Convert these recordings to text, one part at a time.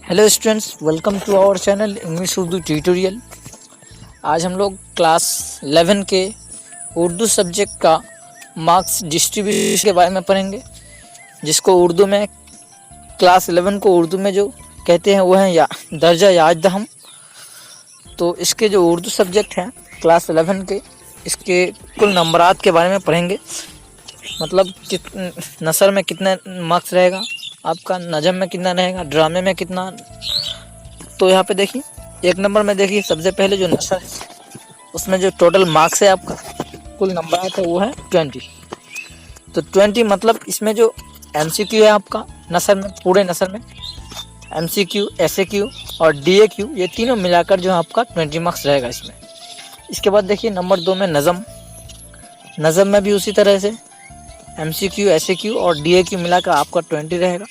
Hello students, welcome to our channel English Urdu tutorial. आज हम लोग क्लास 11 के उर्दू सब्जेक्ट का मार्क्स डिस्ट्रीब्यूशन के बारे में पढ़ेंगे, जिसको उर्दू में क्लास 11 को उर्दू में जो कहते हैं वो है दर्जा याजदहम। तो इसके जो उर्दू सब्जेक्ट हैं क्लास 11 के, इसके कुल नंबरात के बारे में पढ़ेंगे। मतलब नसर में कितना मार्क्स रहेगा आपका, नजम में कितना रहेगा, ड्रामे में कितना। तो यहाँ पे देखिए, एक नंबर में देखिए सबसे पहले जो नसर है उसमें जो टोटल मार्क्स है आपका, कुल नंबर है वो है 20। तो 20 मतलब इसमें जो MCQ है आपका नसर में, पूरे नसर में MCQ, SAQ और DAQ, ये तीनों मिलाकर जो है आपका 20 मार्क्स रहेगा इसमें। इसके बाद देखिए नंबर 2 में नज़म में भी उसी तरह से MCQ, SAQ और DAQ मिलाकर आपका 20 रहेगा।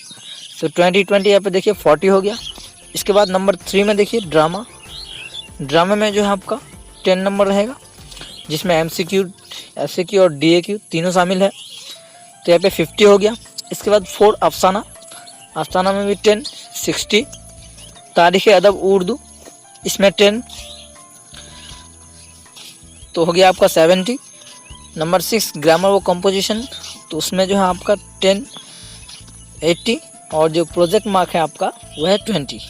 तो 20 यहाँ पे देखिए 40 हो गया। इसके बाद नंबर 3 में देखिए ड्रामा में जो है आपका 10 नंबर रहेगा, जिसमें MCQ, SAQ और DAQ तीनों शामिल है। तो यहाँ पे 50 हो गया। इसके बाद 4 अफसाना में भी 10, 60। तारीख़ अदब उर्दू, इसमें 10 तो हो गया आपका 70। नंबर 6 ग्रामर व कंपोजिशन, तो उसमें जो है आपका 10, 80 और जो प्रोजेक्ट मार्क है आपका वह है 20।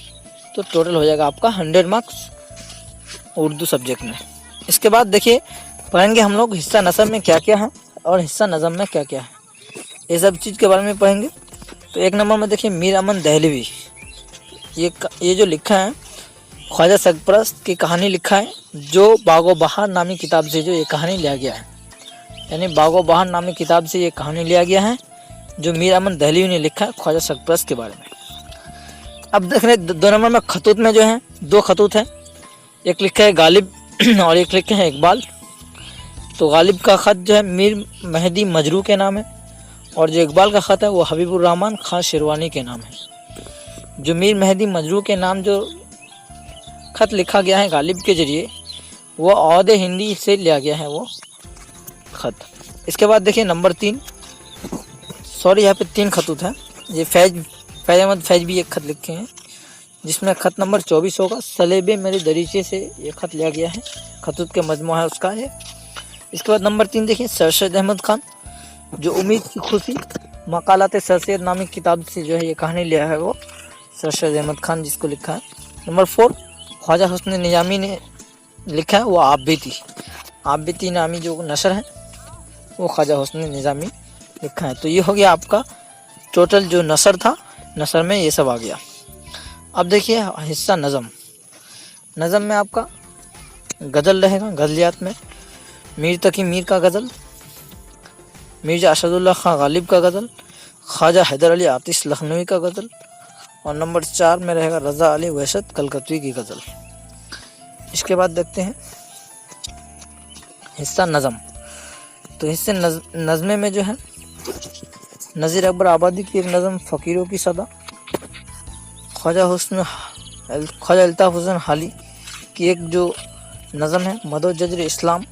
तो टोटल हो जाएगा आपका 100 मार्क्स उर्दू सब्जेक्ट में। इसके बाद देखिए पढ़ेंगे हम लोग हिस्सा नसर में क्या क्या है और हिस्सा नज़म में क्या क्या है, ये सब चीज़ के बारे में पढ़ेंगे। तो एक नंबर में देखिए मीर अमन दहलवी, ये जो लिखा है ख्वाजा सरपरस्त की कहानी लिखा है, जो बागो बहार नामी किताब से जो ये कहानी लिया गया है। यानी बागो बहार नामी किताब से ये कहानी लिया गया है, जो मीर अमन दहलवी ने लिखा है ख्वाजा सरपरस्त के बारे में। अब देख रहे 2 नंबर में खतूत में जो है 2 खतूत हैं, एक लिखा है गालिब और एक लिखे हैं इकबाल। तो गालिब का ख़त जो है मीर मेहदी मजरू के नाम है, और जो इकबाल का ख़त है वो हबीबुर रहमान खान शेरवानी के नाम है। जो मीर मेहदी मजरू के नाम जो ख़त लिखा गया है गालिब के ज़रिए, वो औहदे हिंदी से लिया गया है वो ख़त। इसके बाद देखिए नंबर 3, सॉरी यहाँ पे 3 खतूत हैं। ये फैज अहमद फैज भी एक ख़त लिखे हैं, जिसमें ख़त नंबर 24 होगा। सलेबे मेरे दरीचे से ये ख़त लिया गया है, खतूत के मजमू है उसका है। इसके बाद नंबर 3 देखिए सरसैयद अहमद खान, जो उम्मीद की खुशी मकालात सरसैयद नामी किताब से जो है ये कहानी लिया है वो सरसैयद अहमद खान जिसको लिखा है। नंबर 4 ख्वाजा हुस्न निजामी ने लिखा है, वो आप बीती नामी जो नशर है वो ख्वाजा हुस्न निजामी लिखा है। तो ये हो गया आपका टोटल जो नसर था, नसर में ये सब आ गया। अब देखिए हिस्सा नज़म में आपका गज़ल रहेगा। गज़लियात में मीर तकी मीर का गज़ल, मिर्जा असदुल्ला खां गालिब का गज़ल, ख्वाजा हैदर अली आतिश लखनवी का गज़ल, और नंबर 4 में रहेगा रज़ा अली वहशत कलकत्वी की गज़ल। इसके बाद देखते हैं हिस्सा नज़म। तो हिस्से नज़मे में जो है नज़ीर अकबर आबादी की एक नज़म फ़कीरों की सदा, ख्वाजा अल्ताफ़ हुसैन हाली की एक जो नज़म है मदो जज्र इस्लाम,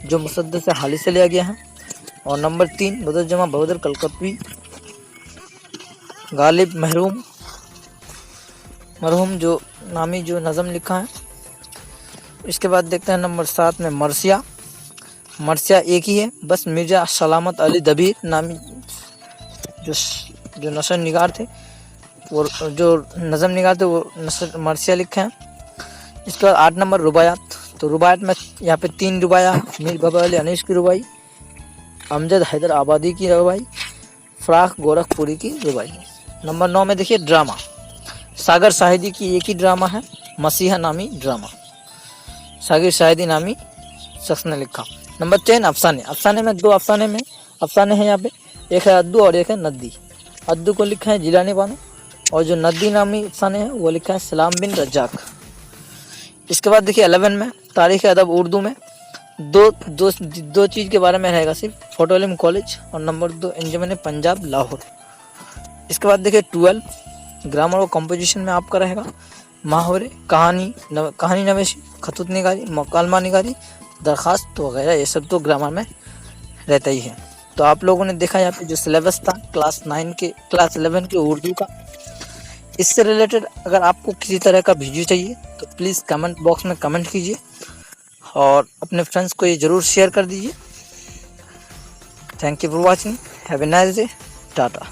जो मुसद्दस हाली से लिया गया है, और नंबर 3 बदर जमा बदर कलकत्वी गालिब मरहूम जो नामी जो नज़म लिखा है। इसके बाद देखते हैं नंबर 7 में मरसिया एक ही है, बस मिर्जा सलामत अली दबीर नामी जो नसर निगार थे, वो जो नज़म निगार थे वो नसर मरसिया लिखा है। इसके बाद 8 नंबर रुबायात। तो रुबायात में यहाँ पे 3 रुबाया, मीर बाबा अली अनीस की रुबाई, अमजद हैदर आबादी की रुबाई, फ़राख गोरखपुरी की रुबाई। नंबर 9 में देखिए ड्रामा, सागर शाहिदी की एक ही ड्रामा है, मसीहा नामी ड्रामा, सागर शाहिदी नामी शख्स ने लिखा। नंबर 10 अफसाने में 2 अफसाने हैं यहाँ पे, एक है अद्दू और एक है नद्दी। अद्दू को लिखा है जिलानी बानो, और जो नद्दी नामी अफसाने हैं वो लिखा है सलाम बिन रज्जाक। इसके बाद देखिए 11 में तारीख़ अदब उर्दू में दो चीज़ के बारे में रहेगा सिर्फ, फोटो इल्म कॉलेज और नंबर 2 अंजुमन पंजाब लाहौर। इसके बाद देखिए 12 ग्रामर और कंपोजिशन में आपका रहेगा मुहावरे, कहानी नवेशी, खतूत निगारी, मकालमा निगारी, दरख्वास्त वगैरह, ये सब तो ग्रामर में रहता ही है। तो आप लोगों ने देखा यहाँ पे जो सिलेबस था क्लास 11 के उर्दू का, इससे रिलेटेड अगर आपको किसी तरह का वीडियो चाहिए तो प्लीज़ कमेंट बॉक्स में कमेंट कीजिए और अपने फ्रेंड्स को ये ज़रूर शेयर कर दीजिए। Thank you for watching. Have a nice day. Tata.